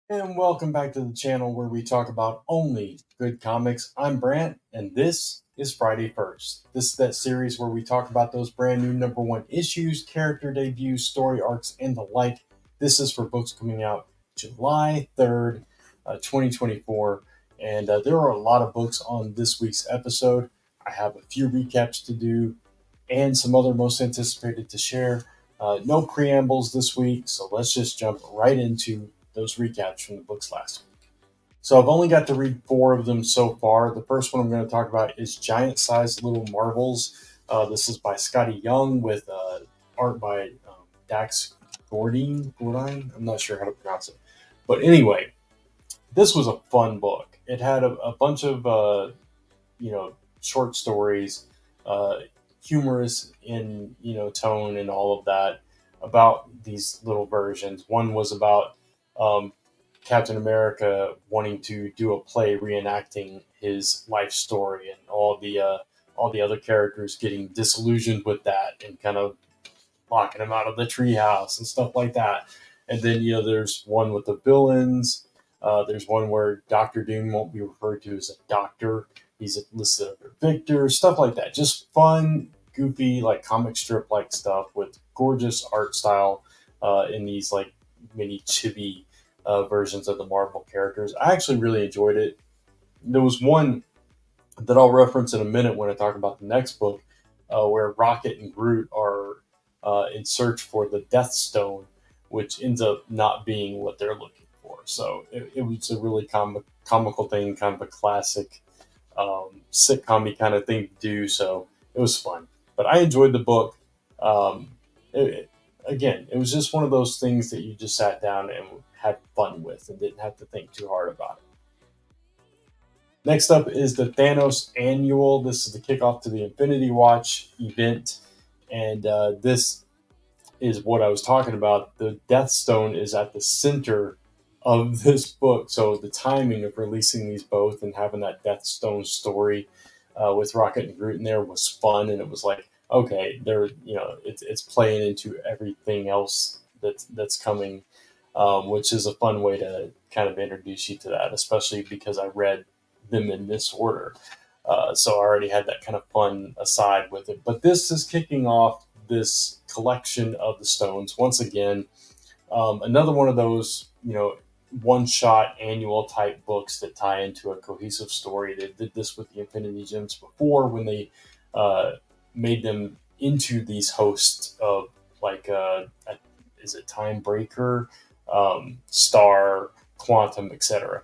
And welcome back to the channel where we talk about only good comics. I'm Brant, and this is Friday First. This is that series where we talk about those brand new number one issues, character debuts, story arcs, and the like. This is for books coming out July 3rd, 2024. And there are a lot of books on this week's episode. I have a few recaps to do and some other most anticipated to share. No preambles this week, so let's just jump right into those recaps from the books last week. So I've only got to read four of them so far. The first one I'm going to talk about is Giant Sized Little Marvels. This is by Scotty Young with art by Dax Gordine. I'm not sure how to pronounce it. But anyway, this was a fun book. It had a bunch of short stories, uh, humorous in tone and all of that about these little versions. One was about um, Captain America wanting to do a play reenacting his life story, and all the other characters getting disillusioned with that and kind of locking him out of the treehouse and stuff like that. And then there's one with the villains. There's one where Doctor Doom won't be referred to as a doctor. He's listed under Victor, stuff like that. Just fun, goofy, like comic strip like stuff with gorgeous art style in these like mini chibi versions of the Marvel characters. I actually really enjoyed it. There was one that I'll reference in a minute when I talk about the next book, where Rocket and Groot are in search for the Death Stone, which ends up not being what they're looking for. So it was a really comical thing, kind of a classic sitcom kind of thing to do. So it was fun. But I enjoyed the book. Um, Again, it was just one of those things that you just sat down and had fun with and didn't have to think too hard about it. Next up is the Thanos Annual. This is the kickoff to the Infinity Watch event. And this is what I was talking about. The Death Stone is at the center of this book. So the timing of releasing these both and having that Death Stone story with Rocket and Groot in there was fun. And it was like, okay, it's playing into everything else that's coming, which is a fun way to kind of introduce you to that, especially because I read them in this order. So I already had that kind of fun aside with it. But this is kicking off this collection of the stones once again. Another one of those, one shot annual type books that tie into a cohesive story. They did this with the Infinity Gems before when they uh, made them into these hosts of like, is it Time Breaker, Star, Quantum, etc.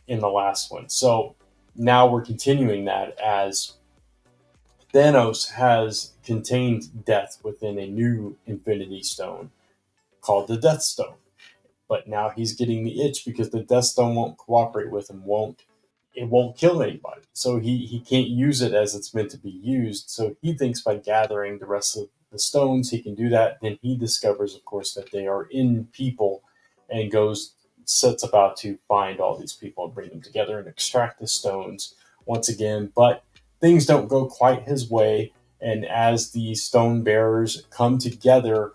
In the last one. So now we're continuing that as Thanos has contained death within a new Infinity Stone called the Death Stone. But now he's getting the itch because the Death Stone won't cooperate with him, won't kill anybody. So he can't use it as it's meant to be used. So he thinks by gathering the rest of the stones he can do that. Then he discovers, of course, that they are in people and sets about to find all these people and bring them together and extract the stones once again. But things don't go quite his way. And as the stone bearers come together,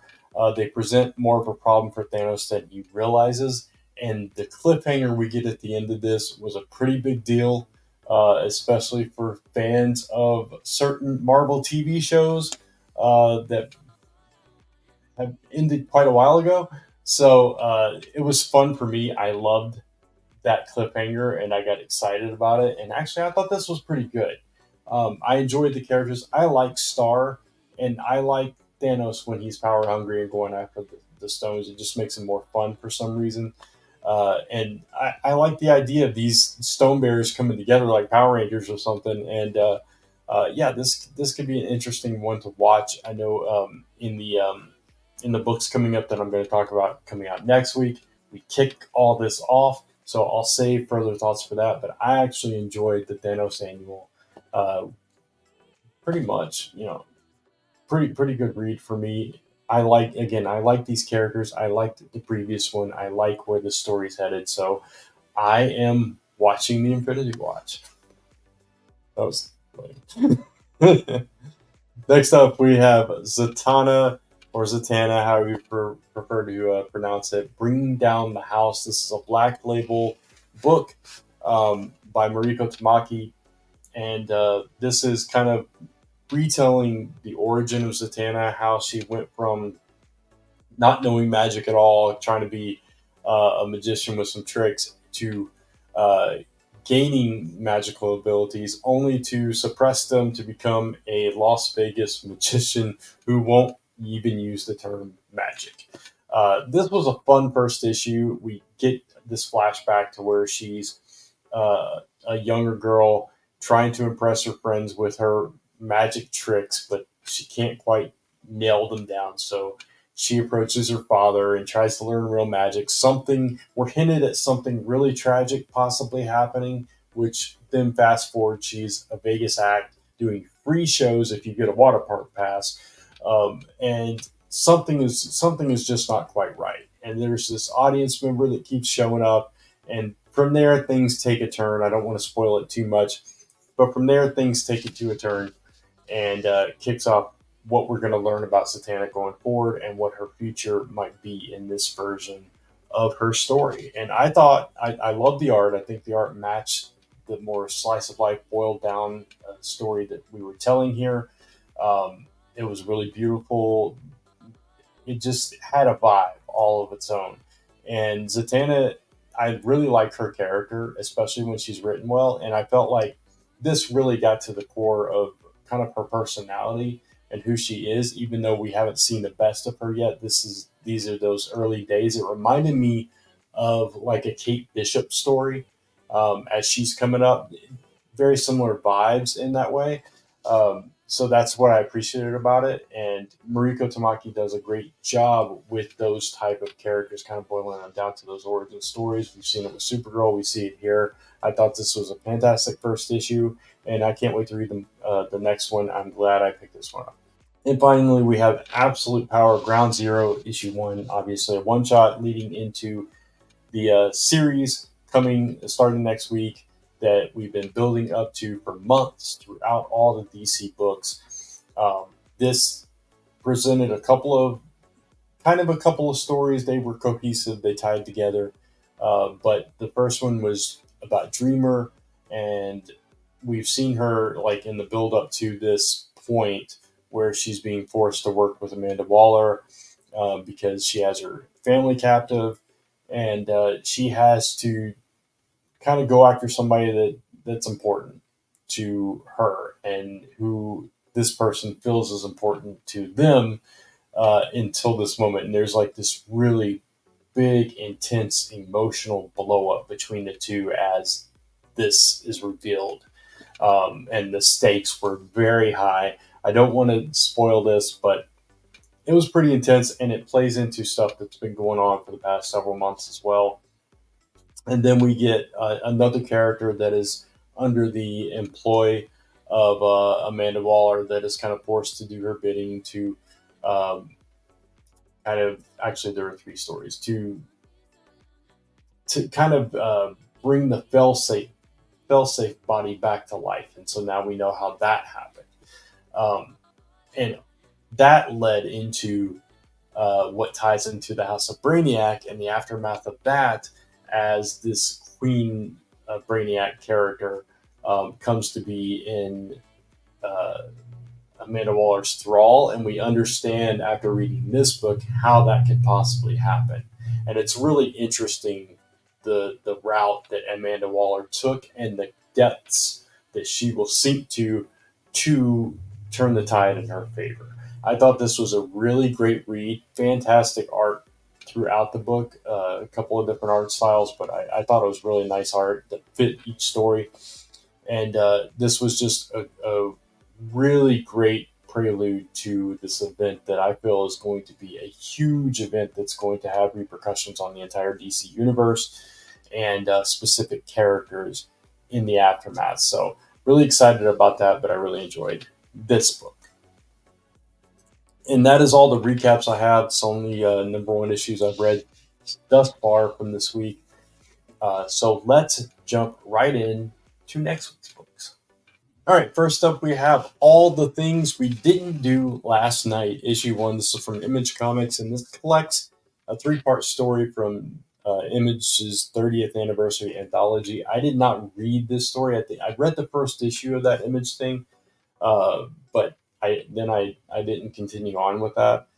they present more of a problem for Thanos than he realizes. And the cliffhanger we get at the end of this was a pretty big deal, especially for fans of certain Marvel TV shows that have ended quite a while ago. So it was fun for me. I loved that cliffhanger and I got excited about it. And actually, I thought this was pretty good. I enjoyed the characters. I like Star and I like Thanos when he's power hungry and going after the stones. It just makes him more fun for some reason. And I like the idea of these stone bearers coming together like Power Rangers or something. And yeah, this could be an interesting one to watch. I know in the books coming up that I'm going to talk about coming out next week, we kick all this off. So I'll save further thoughts for that. But I actually enjoyed the Thanos Annual uh, pretty much. Pretty good read for me. I like these characters. I liked the previous one. I like where the story's headed. So I am watching the Infinity Watch. That was lame. Next up, we have Zatanna or Zatanna, however you prefer to pronounce it, Bringing Down the House. This is a Black Label book by Mariko Tamaki, and this is kind of retelling the origin of Zatanna, how she went from not knowing magic at all, trying to be a magician with some tricks, to uh, gaining magical abilities, only to suppress them to become a Las Vegas magician who won't even use the term magic. This was a fun first issue. We get this flashback to where she's a younger girl trying to impress her friends with her magic tricks, but she can't quite nail them down. So she approaches her father and tries to learn real magic. Something we're hinted at something really tragic possibly happening, which then fast forward, she's a Vegas act doing free shows if you get a water park pass, and something is just not quite right. And there's this audience member that keeps showing up, and from there things take a turn. I don't want to spoil it too much, but from there things take it to a turn, and kicks off what we're going to learn about Satanic going forward and what her future might be in this version of her story. And I thought I love the art. I think the art matched the more slice of life, boiled down story that we were telling here. It was really beautiful. It just had a vibe all of its own. And Zatanna, I really like her character, especially when she's written well. And I felt like this really got to the core of kind of her personality and who she is, even though we haven't seen the best of her yet. These are those early days. It reminded me of like a Kate Bishop story as she's coming up. Very similar vibes in that way. So that's what I appreciated about it. And Mariko Tamaki does a great job with those type of characters, kind of boiling them down to those origin stories. We've seen it with Supergirl. We see it here. I thought this was a fantastic first issue, and I can't wait to read the next one. I'm glad I picked this one up. And finally, we have Absolute Power Ground Zero, issue one. Obviously, a one shot leading into the series coming starting next week that we've been building up to for months throughout all the DC books. This presented a couple of stories. They were cohesive. They tied together. But the first one was about Dreamer, and we've seen her like in the build up to this point where she's being forced to work with Amanda Waller because she has her family captive, and she has to kind of go after somebody that's important to her and who this person feels is important to them until this moment. And there's like this really big, intense, emotional blow up between the two as this is revealed. And the stakes were very high. I don't want to spoil this, but it was pretty intense, and it plays into stuff that's been going on for the past several months as well. And then we get another character that is under the employ of Amanda Waller that is kind of forced to do her bidding to um, kind of actually there are three stories to kind of bring the failsafe body back to life, and so now we know how that happened, and that led into what ties into the House of Brainiac and the aftermath of that, as this Queen Brainiac character comes to be in uh, Amanda Waller's thrall, and we understand after reading this book how that could possibly happen. And it's really interesting the route that Amanda Waller took and the depths that she will sink to turn the tide in her favor. I thought this was a really great read, fantastic art throughout the book, a couple of different art styles, but I thought it was really nice art that fit each story. And this was just a really great prelude to this event that I feel is going to be a huge event that's going to have repercussions on the entire DC universe and specific characters in the aftermath. So, really excited about that, but I really enjoyed this book. And that is all the recaps I have. It's only number one issues I've read thus far from this week. So let's jump right in to next week's books. All right, first up, we have All the Things We Didn't Do Last Night, issue one. This is from Image Comics, and this collects a three-part story from Image's 30th anniversary anthology. I did not read this story. I read the first issue of that Image thing, but I didn't continue on with that.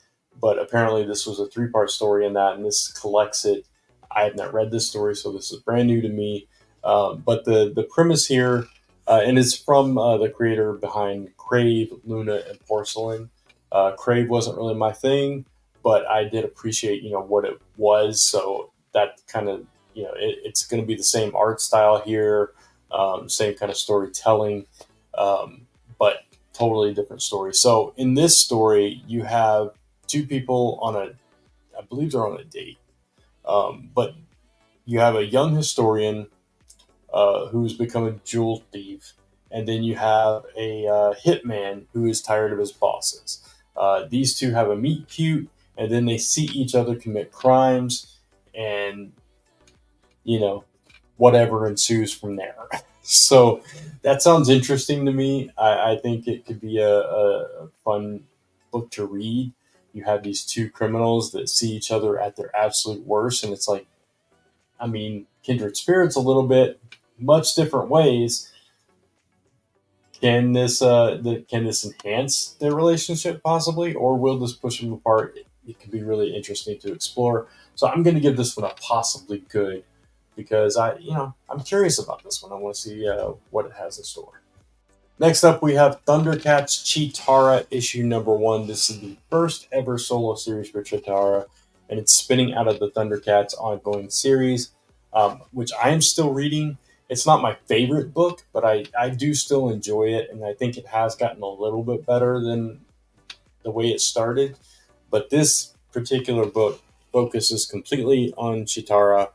But apparently, this was a three-part story in that, and this collects it. I have not read this story, so this is brand new to me. But the premise here, and it's from the creator behind Crave, Luna, and Porcelain. Crave wasn't really my thing, but I did appreciate what it was. So that kind of it's going to be the same art style here, same kind of storytelling, but totally different story. So in this story, you have two people I believe they're on a date, but you have a young historian who's become a jewel thief, and then you have a hitman who is tired of his bosses. These two have a meet cute, and then they see each other commit crimes, and whatever ensues from there. So that sounds interesting to me. I think it could be a fun book to read. You have these two criminals that see each other at their absolute worst, and it's like, I mean, kindred spirits a little bit, much different ways. Can this enhance their relationship possibly, or will this push them apart? It could be really interesting to explore. So I'm going to give this one a possibly good because I'm curious about this one. I want to see what it has in store. Next up, we have Thundercats Cheetara issue number one. This is the first ever solo series for Cheetara, and it's spinning out of the Thundercats ongoing series, which I am still reading. It's not my favorite book, but I do still enjoy it, and I think it has gotten a little bit better than the way it started. But this particular book focuses completely on Cheetara.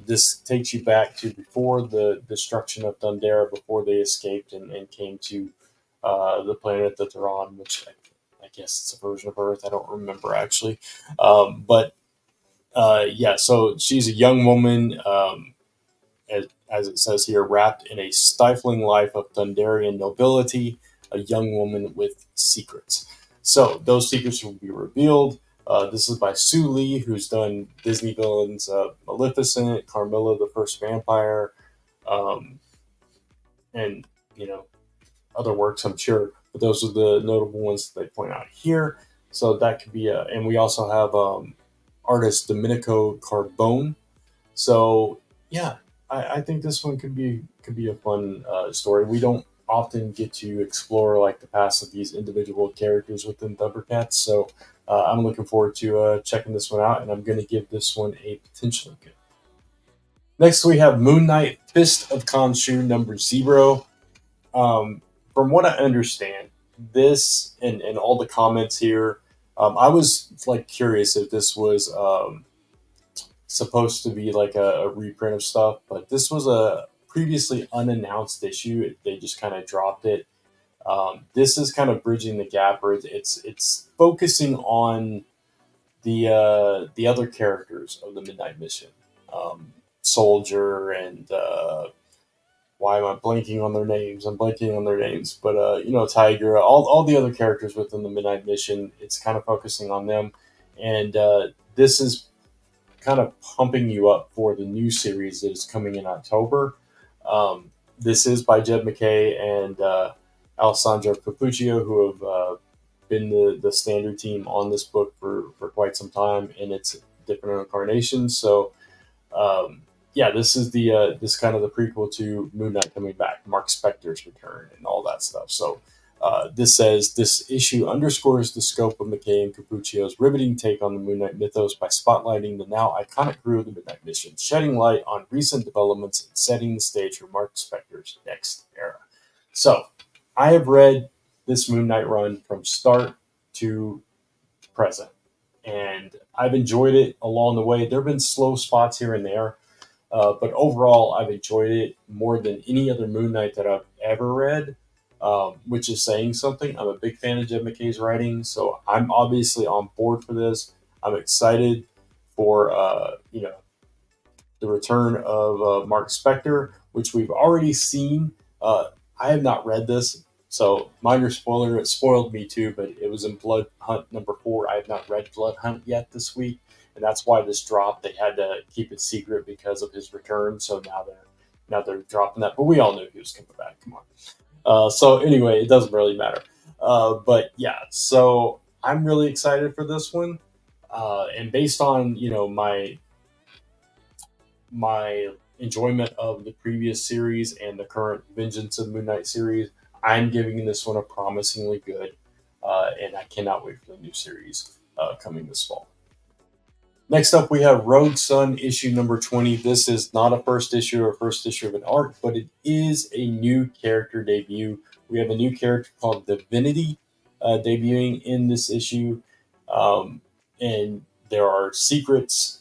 This takes you back to before the destruction of Thundera, before they escaped and came to the planet that they're on, which I guess it's a version of Earth. I don't remember actually. But yeah, so she's a young woman, as it says here, wrapped in a stifling life of Thunderian nobility, a young woman with secrets. So those secrets will be revealed. This is by Sue Lee, who's done Disney villains Maleficent, Carmilla the First Vampire, and other works, I'm sure. But those are the notable ones that they point out here. So that could be and we also have artist Domenico Carbone. So yeah, I think this one could be a fun story. We don't often get to explore like the past of these individual characters within Thundercats, so I'm looking forward to checking this one out, and I'm going to give this one a potentially good. Next, we have Moon Knight Fist of Konshu number 0. From what I understand, this and all the comments here, I was like curious if this was supposed to be like a reprint of stuff, but this was a previously unannounced issue. They just kind of dropped it. This is kind of bridging the gap, or it's focusing on the other characters of the Midnight Mission, Soldier and why am I blanking on their names? I'm blanking on their names, but Tiger, all the other characters within the Midnight Mission. It's kind of focusing on them, and this is kind of pumping you up for the new series that is coming in October. This is by Jed MacKay and Alessandro Capuccio, who have been the standard team on this book for quite some time, and it's different incarnations. So yeah, this is this kind of the prequel to Moon Knight coming back, Mark Spector's return, and all that stuff. So this says this issue underscores the scope of MacKay and Capuccio's riveting take on the Moon Knight mythos by spotlighting the now iconic crew of the Midnight Mission, shedding light on recent developments and setting the stage for Mark Spector's next era. So I have read this Moon Knight run from start to present, and I've enjoyed it along the way. There have been slow spots here and there, but overall, I've enjoyed it more than any other Moon Knight that I've ever read, which is saying something. I'm a big fan of Jed MacKay's writing, so I'm obviously on board for this. I'm excited for the return of Mark Spector, which we've already seen. I have not read this, so minor spoiler. It spoiled me too, but it was in Blood Hunt #4. I have not read Blood Hunt yet this week, and that's why this dropped. They had to keep it secret because of his return. So now they're dropping that. But we all knew he was coming back. Come on. So anyway, it doesn't really matter. But yeah, so I'm really excited for this one, and based on my enjoyment of the previous series and the current Vengeance of Moon Knight series, I'm giving this one a promisingly good, and I cannot wait for the new series coming this fall. Next up, we have Rogue Sun issue number 20. This is not a first issue or first issue of an arc, but it is a new character debut. We have a new character called Divinity debuting in this issue, and there are secrets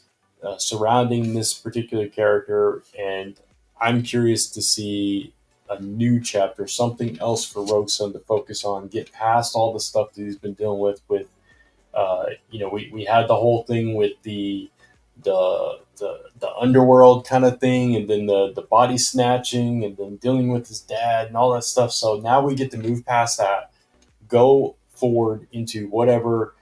surrounding this particular character, and I'm curious to see a new chapter, something else for Rogue Sun to focus on, get past all the stuff that he's been dealing with we had the whole thing with the underworld kind of thing, and then the body snatching, and then dealing with his dad and all that stuff. So now we get to move past that, go forward into whatever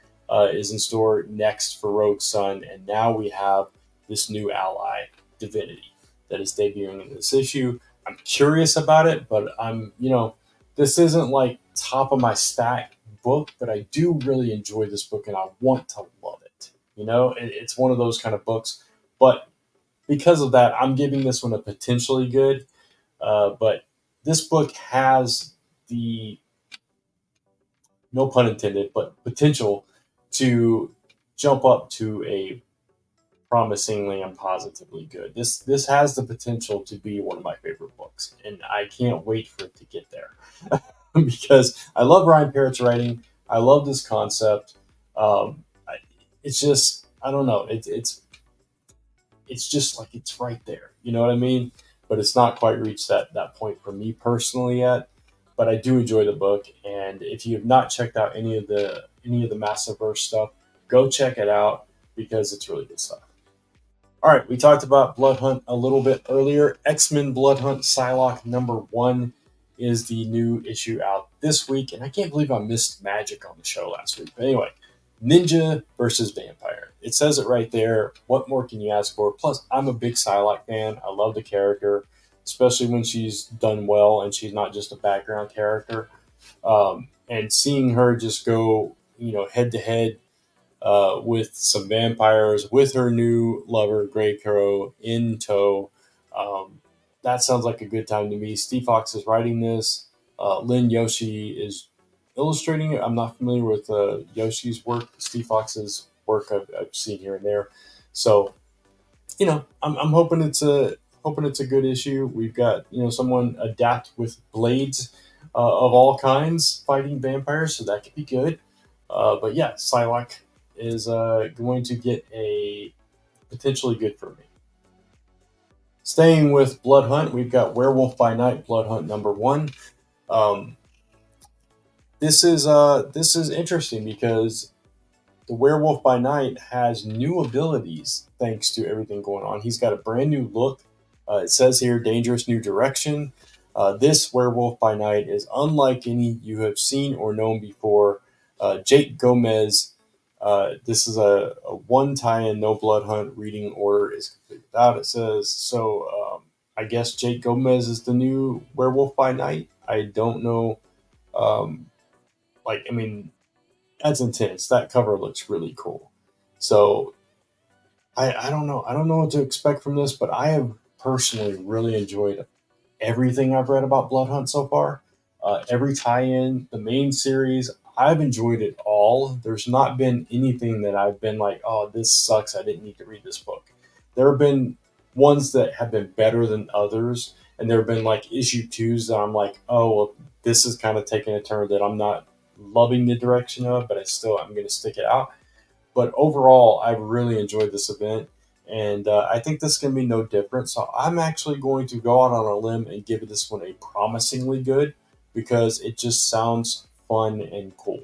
is in store next for Rogue Sun, and now we have this new ally, Divinity, that is debuting in this issue. I'm curious about it, but this isn't like top of my stack book, but I do really enjoy this book and I want to love it. It's one of those kind of books, but because of that, I'm giving this one a potentially good. But this book has the, no pun intended, but potential to jump up to a promisingly and positively good. This has the potential to be one of my favorite books, and I can't wait for it to get there. Because I love Ryan Parrott's writing. I love this concept. It's just, I don't know. It's just like it's right there. You know what I mean? But it's not quite reached that point for me personally yet. But I do enjoy the book, and if you have not checked out any of the Massiverse stuff, go check it out because it's really good stuff. All right, we talked about Blood Hunt a little bit earlier. X-Men Blood Hunt Psylocke #1 is the new issue out this week, and I can't believe I missed Magic on the show last week. But anyway, Ninja versus Vampire. It says it right there. What more can you ask for? Plus, I'm a big Psylocke fan. I love the character, especially when she's done well and she's not just a background character. And seeing her just go, head to head with some vampires, with her new lover, Grey Crow, in tow. That sounds like a good time to me. Steve Fox is writing this. Lin Yoshi is illustrating it. I'm not familiar with Yoshi's work. Steve Fox's work I've seen here and there. So, I'm hoping it's a good issue. We've got someone adapt with blades of all kinds fighting vampires, so that could be good. But yeah, Psylocke is going to get a potentially good for me. Staying with Blood Hunt, we've got Werewolf by Night Blood Hunt #1. This is interesting because the Werewolf by Night has new abilities thanks to everything going on. He's got a brand new look. It says here, dangerous new direction. This Werewolf by Night is unlike any you have seen or known before. Jake Gomez. This is a one tie-in, no blood hunt. Reading order is complete without. It says so. I guess Jake Gomez is the new Werewolf by Night. I don't know. That's intense. That cover looks really cool. So I don't know. I don't know what to expect from this, but I have personally really enjoyed everything I've read about Blood Hunt so far. Every tie-in, the main series, I've enjoyed it all. There's not been anything that I've been like, oh, this sucks. I didn't need to read this book. There have been ones that have been better than others, and there have been like issue 2s that I'm like, oh, well, this is kind of taking a turn that I'm not loving the direction of, but I'm going to stick it out. But overall, I've really enjoyed this event, and I think this can be no different. So I'm actually going to go out on a limb and give this one a promisingly good, because it just sounds fun and cool.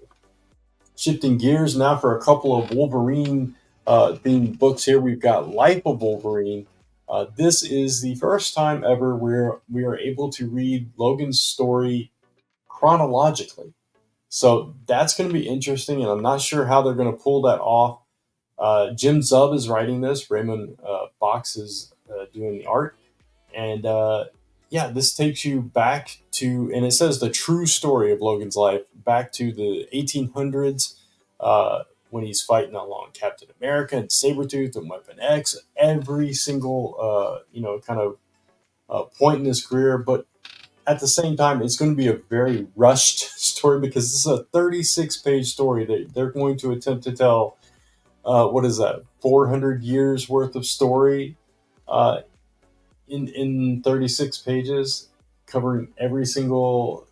Shifting gears now for a couple of Wolverine themed books here. We've got Life of Wolverine This is the first time ever where we are able to read Logan's story chronologically. So that's going to be interesting, and I'm not sure how they're going to pull that off. Jim Zub is writing this. Raymond Box is doing the art, and yeah, this takes you back to, and it says the true story of Logan's life back to the 1800s when he's fighting along Captain America and Sabretooth and Weapon X. Every single kind of point in his career, but at the same time, it's going to be a very rushed story because this is a 36-page story that they're going to attempt to tell. What is that? 400 years worth of story in 36 pages, covering every single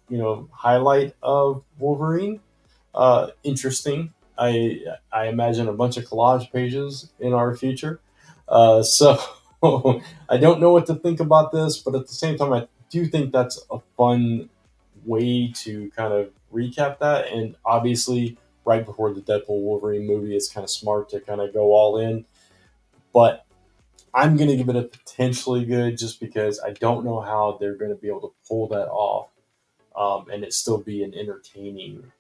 highlight of Wolverine. Interesting. I imagine a bunch of collage pages in our future. So I don't know what to think about this, but at the same time, I do think that's a fun way to kind of recap that. And obviously, right before the Deadpool Wolverine movie, it's kind of smart to kind of go all in. But I'm going to give it a potentially good just because I don't know how they're going to be able to pull that off and it still be an entertaining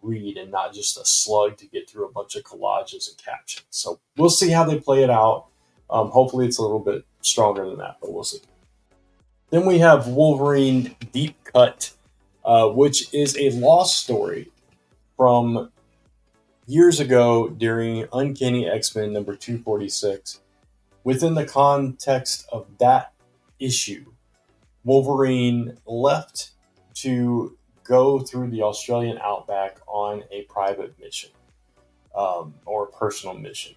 read and not just a slug to get through a bunch of collages and captions. So we'll see how they play it out. Hopefully, it's a little bit stronger than that, but we'll see. Then we have Wolverine Deep Cut, which is a lost story from years ago during Uncanny X-Men number 246. Within the context of that issue, Wolverine left to go through the Australian outback on a private mission or a personal mission.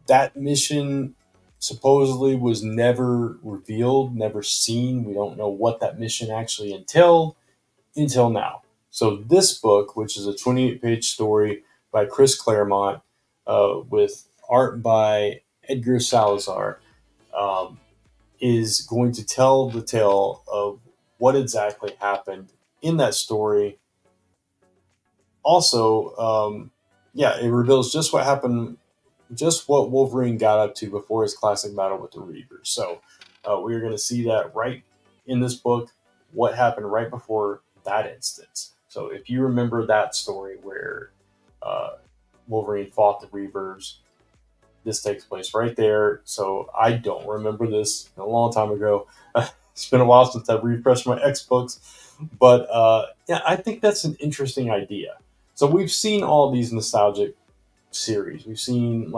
That mission supposedly was never revealed, never seen. We don't know what that mission actually entailed until now. So this book, which is a 28-page story by Chris Claremont with art by Edgar Salazar, is going to tell the tale of what exactly happened in that story. Also, it reveals just what happened, just what Wolverine got up to before his classic battle with the Reavers. So we're going to see that right in this book, what happened right before that instance. So if you remember that story where Wolverine fought the Reavers, this takes place right there. So I don't remember this a long time ago. It's been a while since I've refreshed my X books. But I think that's an interesting idea. So we've seen all these nostalgic series. We've seen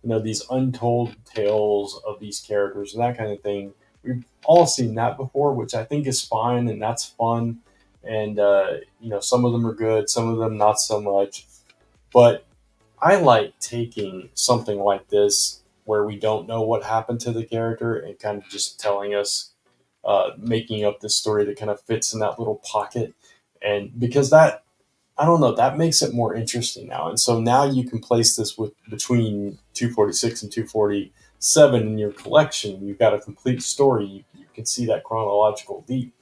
these untold tales of these characters and that kind of thing. We've all seen that before, which I think is fine and that's fun. And some of them are good, some of them not so much. But I like taking something like this where we don't know what happened to the character and kind of just telling us, making up this story that kind of fits in that little pocket. And because that, I don't know, that makes it more interesting now. And so now you can place this with between 246 and 247 in your collection. You've got a complete story. You can see that chronological leap.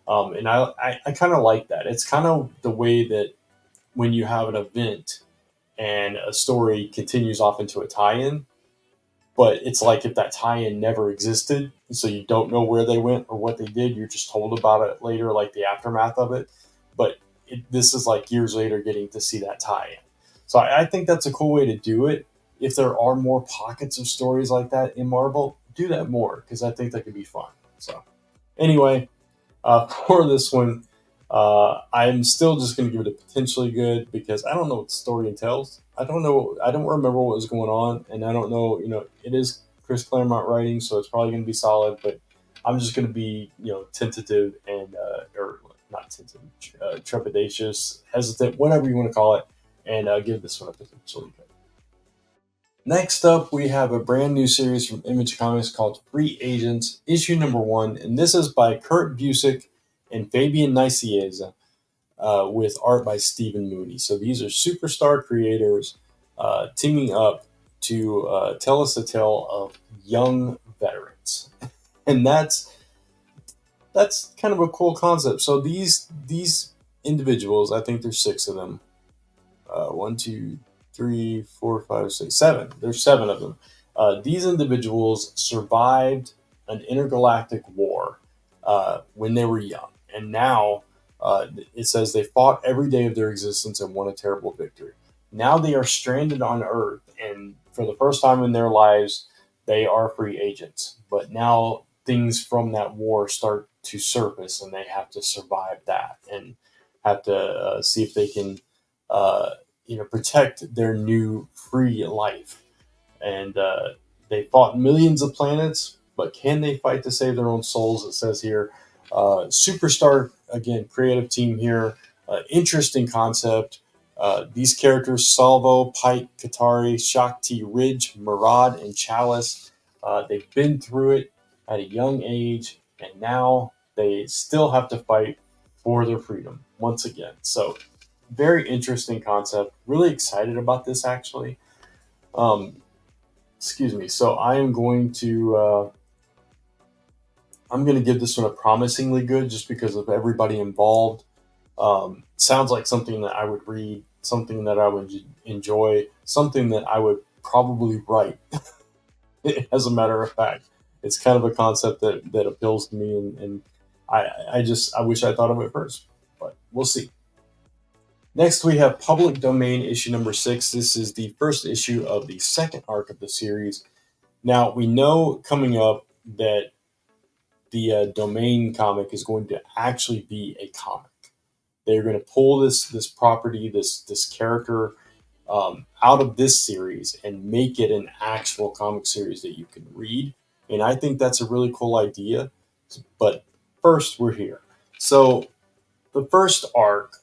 And I kind of like that. It's kind of the way that when you have an event and a story continues off into a tie-in, but it's like if that tie-in never existed, so you don't know where they went or what they did, you're just told about it later, like the aftermath of it. But this is like years later getting to see that tie-in. So I think that's a cool way to do it. If there are more pockets of stories like that in Marvel, do that more because I think that could be fun. So anyway, for this one, I'm still just going to give it a potentially good because I don't know what the story entails. I don't know. I don't remember what was going on, and I don't know. It is Chris Claremont writing, so it's probably going to be solid. But I'm just going to be, tentative and or not tentative, trepidatious, hesitant, whatever you want to call it, and give this one a potentially good. Next up, we have a brand new series from Image Comics called Free Agents, issue number 1, and this is by Kurt Busiek and Fabian Nicieza, with art by Stephen Mooney. So these are superstar creators teaming up to tell us a tale of young veterans, and that's kind of a cool concept. So these individuals, I think there's 6 of them. 1, 2, 3, 4, 5, 6, 7. There's 7 of them. These individuals survived an intergalactic war when they were young, and now it says they fought every day of their existence and won a terrible victory. Now they are stranded on Earth, and for the first time in their lives, they are free agents. But now things from that war start to surface, and they have to survive that and have to see if they can, uh, protect their new free life. And they fought millions of planets, but can they fight to save their own souls? It says here. Superstar, again, creative team here. Interesting concept. These characters, Salvo, Pike, Katari, Shakti, Ridge, Murad, and Chalice, they've been through it at a young age, and now they still have to fight for their freedom once again. So, very interesting concept. Really excited about this, actually. Um, excuse me. So, I'm going to give this one a promisingly good just because of everybody involved. Sounds like something that I would read, something that I would enjoy, something that I would probably write. As a matter of fact, it's kind of a concept that appeals to me, and I wish I thought of it first, but we'll see. Next, we have Public Domain issue number 6. This is the first issue of the second arc of the series. Now, we know coming up that the Domain comic is going to actually be a comic. They're going to pull this property, this character out of this series and make it an actual comic series that you can read. And I think that's a really cool idea. But first, we're here. So the first arc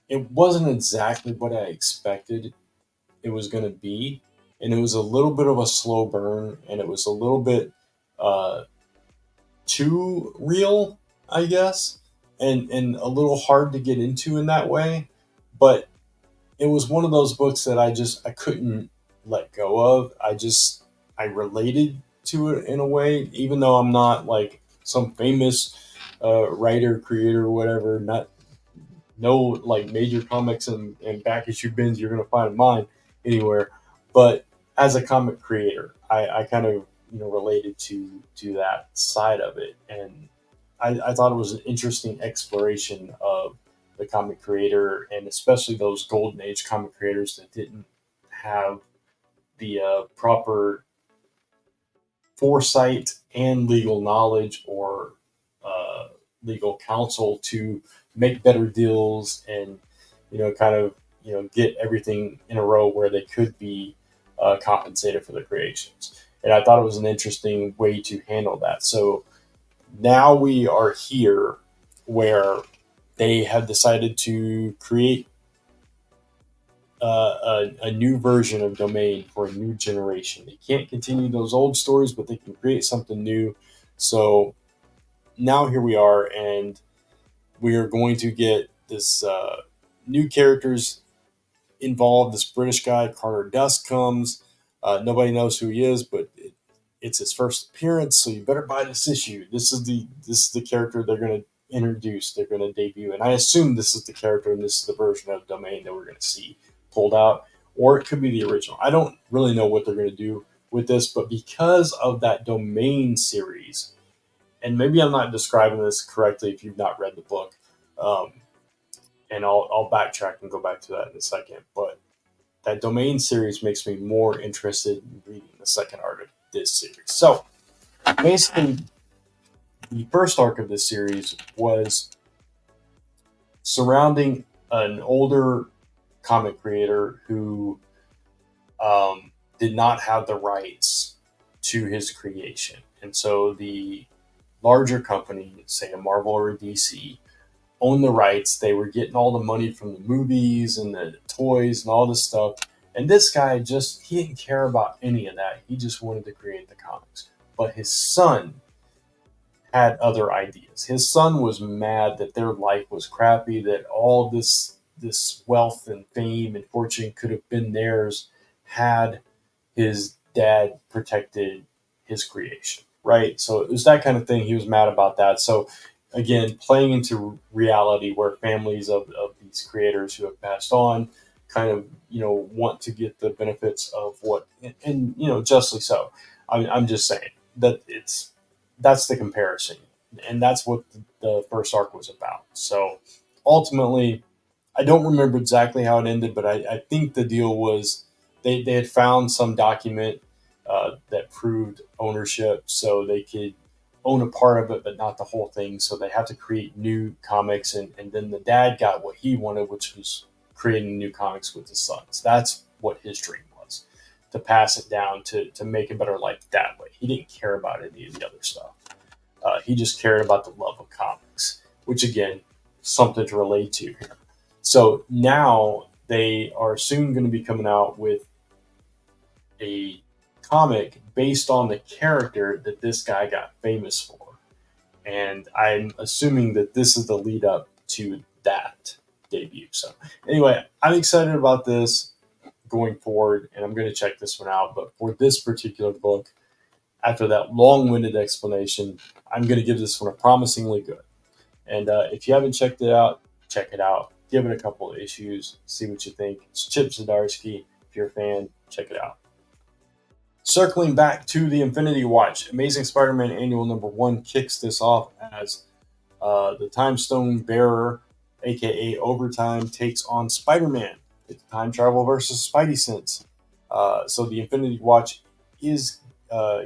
it wasn't exactly what I expected it was going to be. And it was a little bit of a slow burn, and it was a little bit uh, too real, I guess, and a little hard to get into in that way. But it was one of those books that I couldn't let go of. I related to it in a way, even though I'm not like some famous writer, creator, or whatever. Not no like major comics and back issue bins you're gonna find mine anywhere. But as a comic creator, I kind of related to that side of it, and I thought it was an interesting exploration of the comic creator, and especially those golden age comic creators that didn't have the proper foresight and legal knowledge or legal counsel to make better deals and kind of get everything in a row where they could be compensated for the creations. And I thought it was an interesting way to handle that. So now we are here where they have decided to create a new version of Domain for a new generation. They can't continue those old stories, but they can create something new. So now here we are, and we are going to get this new characters involved. This British guy, Carter Dusk, comes. Nobody knows who he is, but it's his first appearance, so you better buy this issue. This is the character they're going to introduce. They're going to debut, and I assume this is the character and this is the version of Domain that we're going to see pulled out, or it could be the original. I don't really know what they're going to do with this, but because of that Domain series, and maybe I'm not describing this correctly if you've not read the book, um, and I'll backtrack and go back to that in a second, but that Domain series makes me more interested in reading the second arc of this series. So basically, the first arc of this series was surrounding an older comic creator who did not have the rights to his creation. And so the larger company, say a Marvel or a DC, owned the rights. They were getting all the money from the movies and the toys and all this stuff. And this guy he didn't care about any of that. He just wanted to create the comics. But his son had other ideas. His son was mad that their life was crappy, that all this wealth and fame and fortune could have been theirs had his dad protected his creation, right? So it was that kind of thing. He was mad about that. So again, playing into reality where families of these creators who have passed on kind of want to get the benefits of what, and justly so. I'm just saying that that's the comparison, and that's what the first arc was about. So ultimately, I don't remember exactly how it ended, but I think the deal was they had found some document that proved ownership, so they could own a part of it, but not the whole thing. So they have to create new comics, and then the dad got what he wanted, which was creating new comics with his sons. That's what his dream was, to pass it down, to make a better life that way. He didn't care about any of the other stuff. He just cared about the love of comics, which again, something to relate to here. So now they are soon going to be coming out with a comic based on the character that this guy got famous for. And I'm assuming that this is the lead up to that debut. So, anyway, I'm excited about this going forward, and I'm going to check this one out. But for this particular book, after that long winded explanation, I'm going to give this one a promisingly good. And if you haven't checked it out, check it out. Give it a couple of issues, see what you think. It's Chip Zdarsky. If you're a fan, check it out. Circling back to the Infinity Watch, Amazing Spider-Man Annual #1 kicks this off as the Time Stone Bearer, aka Overtime, takes on Spider-Man. It's time travel versus Spidey sense. So the Infinity Watch is, off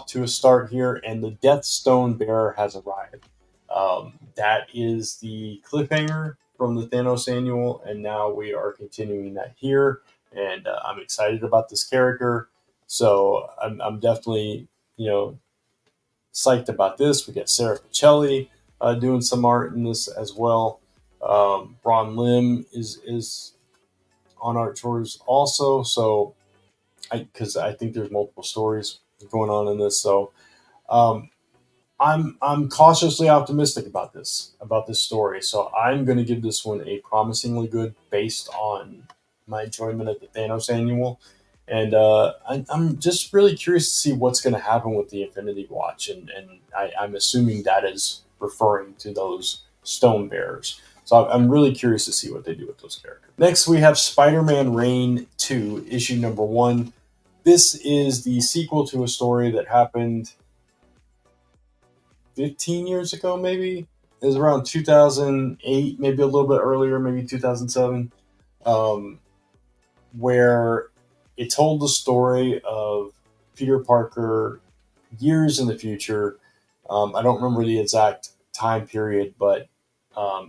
to a start here, and the Death Stone Bearer has arrived. That is the cliffhanger from the Thanos Annual, and now we are continuing that here. And I'm excited about this character, so I'm definitely psyched about this. We got Sarah Pichelli doing some art in this as well. Bron Lim is on art tours also, so because I think there's multiple stories going on in this, so I'm cautiously optimistic about this story. So I'm going to give this one a promisingly good based on my enjoyment of the Thanos Annual. And I'm just really curious to see what's going to happen with the Infinity Watch. And I'm assuming that is referring to those stone bearers. So I'm really curious to see what they do with those characters. Next, we have Spider-Man Reign 2, issue #1. This is the sequel to a story that happened 15 years ago, maybe. It was around 2008, maybe a little bit earlier, maybe 2007, where it told the story of Peter Parker years in the future. I don't remember the exact time period, but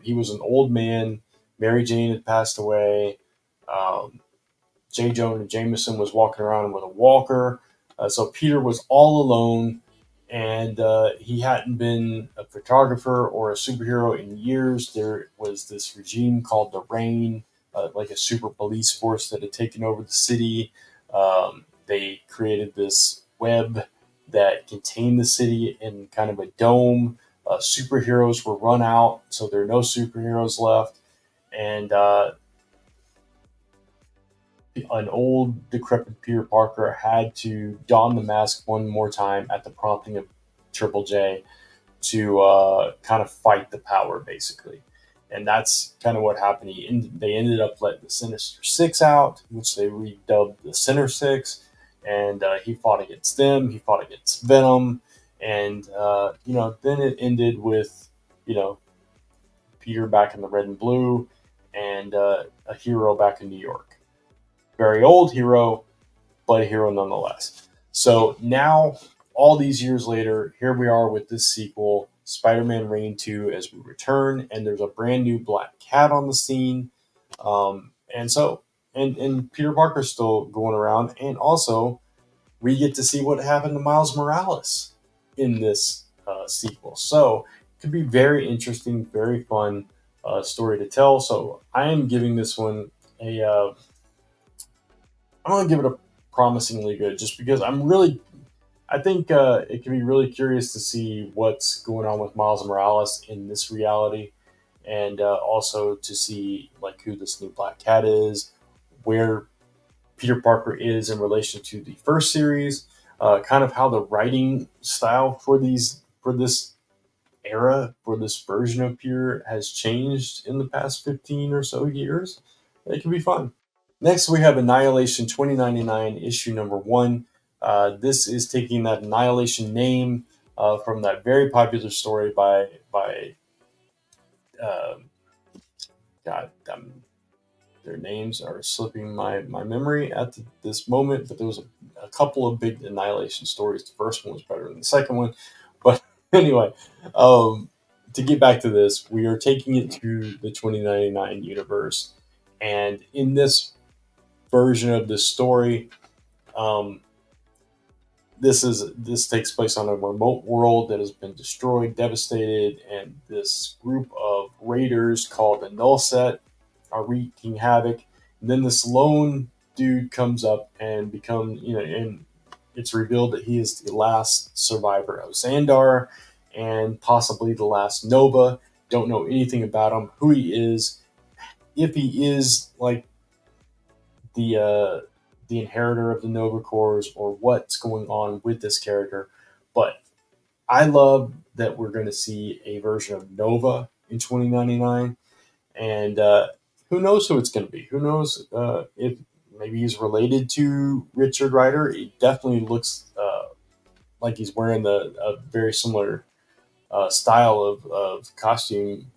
he was an old man. Mary Jane had passed away. J. Jonah Jameson was walking around with a walker. So Peter was all alone, and he hadn't been a photographer or a superhero in years. There was this regime called the Reign, like a super police force that had taken over the city. They created this web that contained the city in kind of a dome. Superheroes were run out, so there are no superheroes left. And an old, decrepit Peter Parker had to don the mask one more time at the prompting of Triple J to kind of fight the power, basically. And that's kind of what happened. They ended up letting the Sinister Six out, which they redubbed the Sinner Six. And he fought against them. He fought against Venom. And, then it ended with, Peter back in the red and blue and a hero back in New York. Very old hero, but a hero nonetheless. So now, all these years later, here we are with this sequel, Spider-Man Reign 2, as we return, and there's a brand new Black Cat on the scene. And Peter Parker's still going around, and also we get to see what happened to Miles Morales in this sequel. So it could be very interesting, very fun story to tell. So I am giving this one I'm going to give it a promisingly good, just because I think it can be really curious to see what's going on with Miles Morales in this reality, and also to see like who this new Black Cat is, where Peter Parker is in relation to the first series, kind of how the writing style for this era for this version of Pure has changed in the past 15 or so years. It can be fun. Next, we have Annihilation 2099, issue number one. This is taking that Annihilation name from that very popular story by uh, God, their names are slipping my memory at this moment, but there was a couple of big Annihilation stories. The first one was better than the second one. But anyway, um, to get back to this, we are taking it to the 2099 universe. And in this version of the story, um, this takes place on a remote world that has been destroyed, devastated, and this group of raiders called the Null Set are wreaking havoc. And then this lone dude comes up and and it's revealed that he is the last survivor of Xandar and possibly the last Nova. Don't know anything about him, who he is, if he is like the inheritor of the Nova Corps or what's going on with this character. But I love that we're going to see a version of Nova in 2099, and who knows who it's going to be? Who knows if maybe he's related to Richard Rider? He definitely looks like he's wearing a very similar style of costume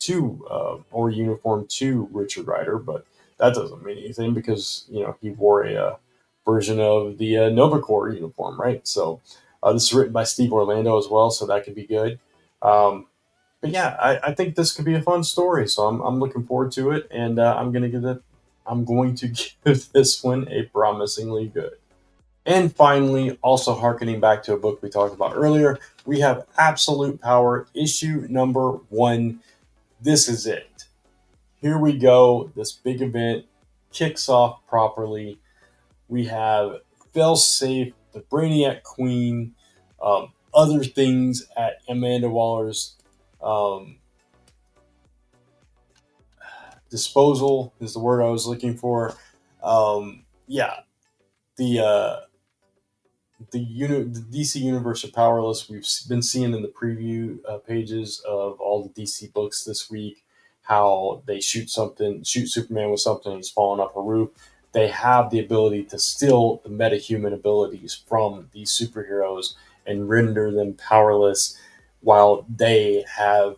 to or uniform to Richard Rider, but that doesn't mean anything because he wore a version of the Nova Corps uniform, right? So this is written by Steve Orlando as well, so that could be good. Um, but yeah, I think this could be a fun story, so I'm looking forward to it, and I'm going to give this one a promisingly good. And finally, also harkening back to a book we talked about earlier, we have Absolute Power, issue number one. This is it. Here we go. This big event kicks off properly. We have Failsafe, the Brainiac Queen, other things at Amanda Waller's disposal is the word I was looking for. Yeah, the the DC universe are powerless. We've been seeing in the preview pages of all the DC books this week how they shoot Superman with something, he's falling off a roof. They have the ability to steal the metahuman abilities from these superheroes and render them powerless, while they have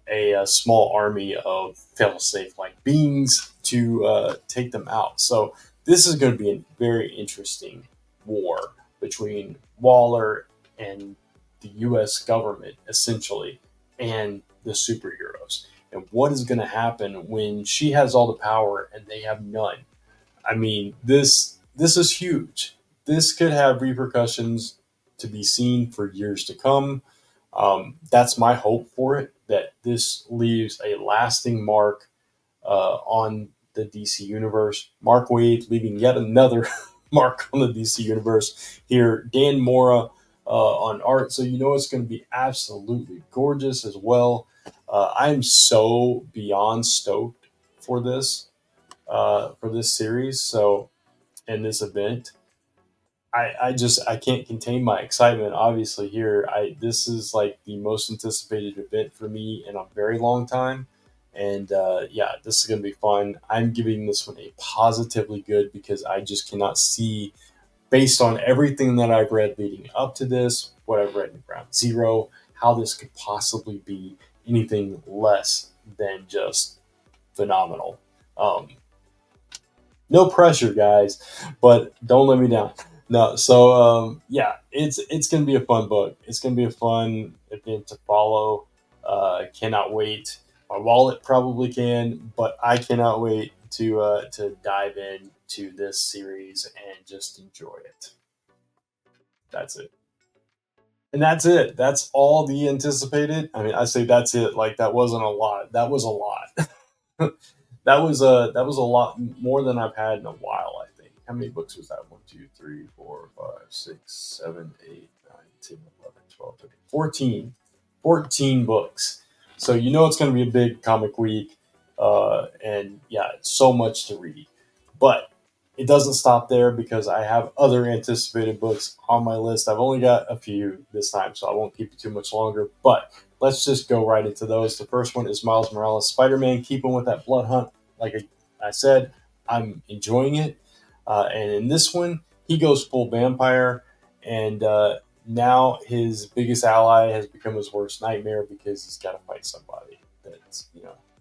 a small army of failsafe like beings to take them out. So this is going to be a very interesting war between Waller and the U.S. government, essentially, and the superheroes. And what is going to happen when she has all the power and they have none? I mean, this is huge. This could have repercussions to be seen for years to come. That's my hope for it. That this leaves a lasting mark on the DC universe. Mark Waid leaving yet another mark on the DC universe here. Dan Mora on art, so it's going to be absolutely gorgeous as well. I'm so beyond stoked for this series. So and this event, I can't contain my excitement. Obviously, here this is like the most anticipated event for me in a very long time, and yeah, this is gonna be fun. I'm giving this one a positively good because I just cannot see, based on everything that I've read leading up to this, what I've read in Ground Zero, how this could possibly be anything less than just phenomenal. Um, no pressure, guys, but don't let me down. No, so yeah, it's gonna be a fun book. It's gonna be a fun event to follow. Cannot wait. My wallet probably can, but I cannot wait to dive into this series and just enjoy it. That's it. And that's it. That's all the anticipated. I mean, I say that's it. Like that wasn't a lot. That was a lot. That was a lot more than I've had in a while. I think. How many books was that? 1, 2, 3, 4, 5, 6, 7, 8, 9, 10, 11, 12, 13, 14. 14 books. So it's going to be a big comic week, and yeah, so much to read. But it doesn't stop there because I have other anticipated books on my list. I've only got a few this time, so I won't keep it too much longer. But let's just go right into those. The first one is Miles Morales Spider-Man, keeping with that blood hunt. Like I said, I'm enjoying it. And in this one, he goes full vampire, and now his biggest ally has become his worst nightmare because he's got to fight somebody that's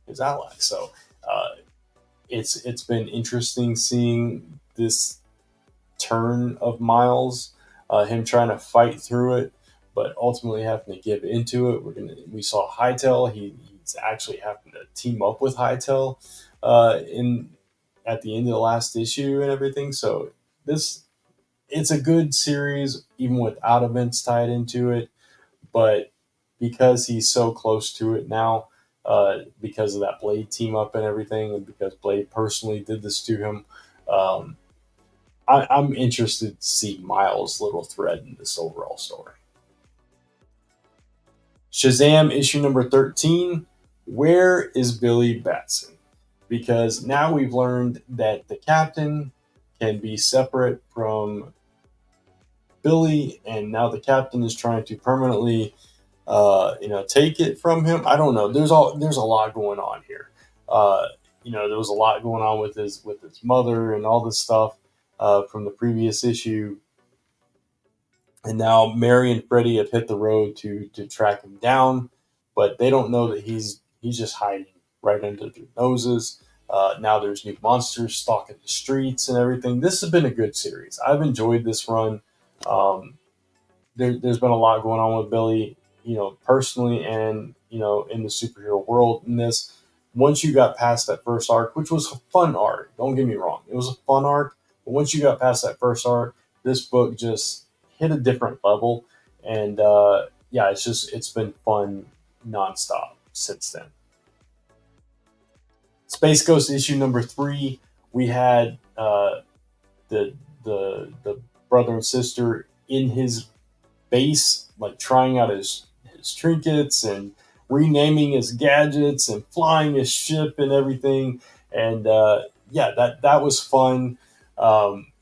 his ally. So it's been interesting seeing this turn of Miles, him trying to fight through it, but ultimately having to give into it. We saw Hytale. He's actually having to team up with Hytale in at the end of the last issue and everything. So this it's a good series even without events tied into it, but because he's so close to it now, because of that Blade team up and everything, and because Blade personally did this to him, um, I'm interested to see Miles' little thread in this overall story. Shazam issue number 13. Where is Billy Batson? Because now we've learned that the captain can be separate from Billy, and now the captain is trying to permanently, take it from him. I don't know. There's a lot going on here. There was a lot going on with his mother and all this stuff from the previous issue, and now Mary and Freddie have hit the road to track him down, but they don't know that he's just hiding right under their noses. Now there's new monsters stalking the streets and everything. This has been a good series. I've enjoyed this run. Um, there's been a lot going on with Billy, personally and in the superhero world. In this, once you got past that first arc, which was a fun arc, don't get me wrong, it was a fun arc. But once you got past that first arc, this book just hit a different level, and yeah, it's been fun nonstop since then. Space Ghost issue number 3. We had the brother and sister in his base, like trying out his trinkets and renaming his gadgets and flying his ship and everything. And yeah, that was fun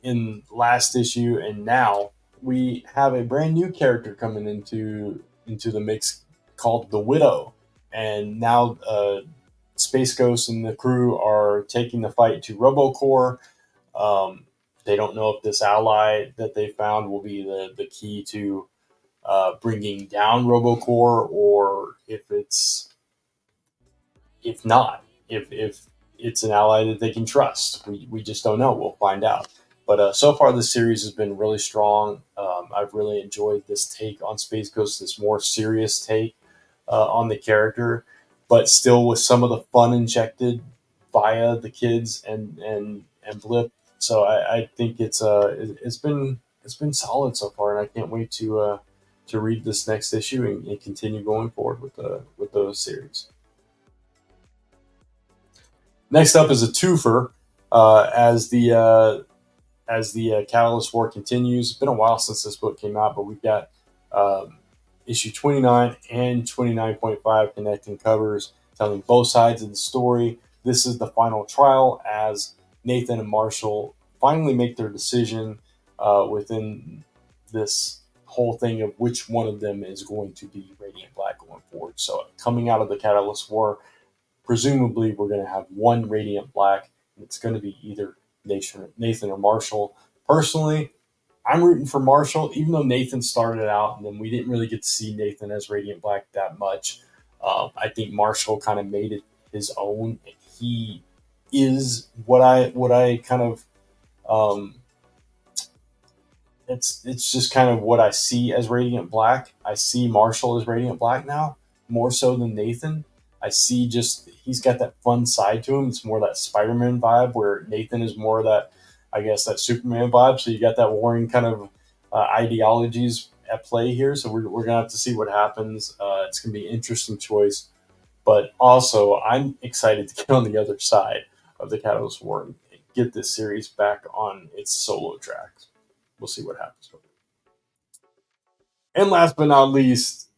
in last issue, and now we have a brand new character coming into the mix called the Widow, and now Space Ghost and the crew are taking the fight to RoboCorps. Um, they don't know if this ally that they found will be the key to bringing down RoboCorps, or if not, if it's an ally that they can trust. We just don't know. We'll find out. But so far, the series has been really strong. I've really enjoyed this take on Space Ghost, this more serious take on the character, but still with some of the fun injected via the kids and Blip. So I think it's been solid so far, and I can't wait to read this next issue and continue going forward with those series. Next up is a twofer as the Catalyst War continues. It's been a while since this book came out, but we've got issue 29 and 29.5 connecting covers telling both sides of the story. This is the final trial as Nathan and Marshall finally make their decision within this whole thing of which one of them is going to be Radiant Black going forward. So coming out of the Catalyst War, presumably we're going to have one Radiant Black, and it's going to be either Nathan or Marshall. Personally, I'm rooting for Marshall, even though Nathan started out, and then we didn't really get to see Nathan as Radiant Black that much. I think Marshall kind of made it his own. He is what I kind of it's just kind of what I see as Radiant Black. I see Marshall as Radiant Black now, more so than Nathan. I see just he's got that fun side to him. It's more that Spider-Man vibe, where Nathan is more that, I guess, that Superman vibe. So you got that warring kind of ideologies at play here. So we're gonna have to see what happens. It's gonna be an interesting choice, but also I'm excited to get on the other side of the Catalyst War and get this series back on its solo tracks. We'll see what happens with it. And last but not least,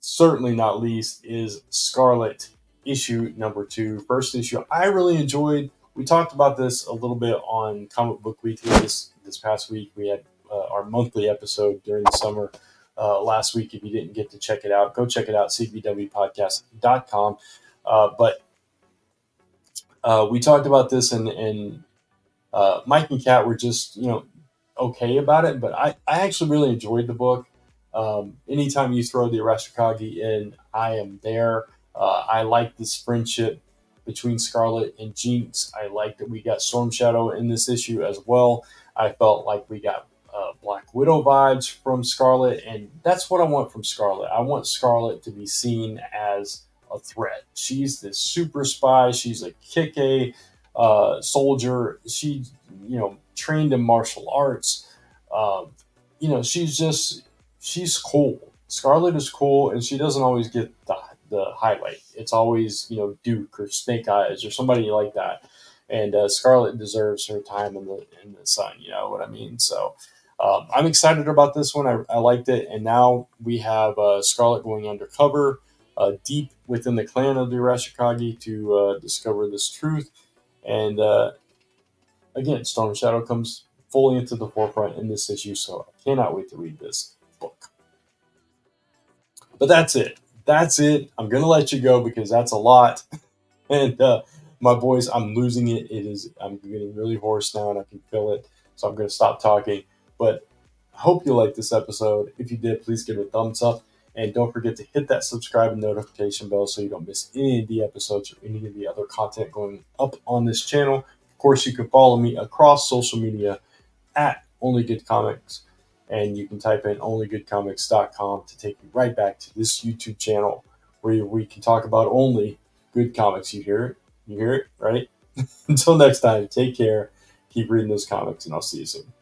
certainly not least, is Scarlet issue number 2. First issue I really enjoyed. we talked about this a little bit on Comic Book Weekly this past week. We had our monthly episode during the summer last week. If you didn't get to check it out, go check it out, cbwpodcast.com. But we talked about this, and Mike and Kat were just, okay about it. But I actually really enjoyed the book. Anytime you throw the Arashikage in, I am there. I like this friendship between Scarlet and Jinx. I like that we got Storm Shadow in this issue as well. I felt like we got Black Widow vibes from Scarlet, and that's what I want from Scarlet. I want Scarlet to be seen as a threat. She's this super spy. She's a kick-A soldier. She, trained in martial arts. She's cool. Scarlet is cool, and she doesn't always get the highlight. It's always, Duke or Snake Eyes or somebody like that. And Scarlet deserves her time in the sun. You know what I mean? So I'm excited about this one. I liked it, and now we have Scarlet going undercover, deep within the clan of the Arashikage to discover this truth. And again, Storm Shadow comes fully into the forefront in this issue, so I cannot wait to read this book. But that's it. That's it. I'm gonna let you go because that's a lot. And my boys, I'm losing it. I'm getting really hoarse now, and I can feel it. So I'm gonna stop talking. But I hope you liked this episode. If you did, please give it a thumbs up. And don't forget to hit that subscribe and notification bell so you don't miss any of the episodes or any of the other content going up on this channel. Of course, you can follow me across social media at Only Good Comics. And you can type in onlygoodcomics.com to take you right back to this YouTube channel where we can talk about only good comics. You hear it? You hear it, right? Until next time, take care. Keep reading those comics, and I'll see you soon.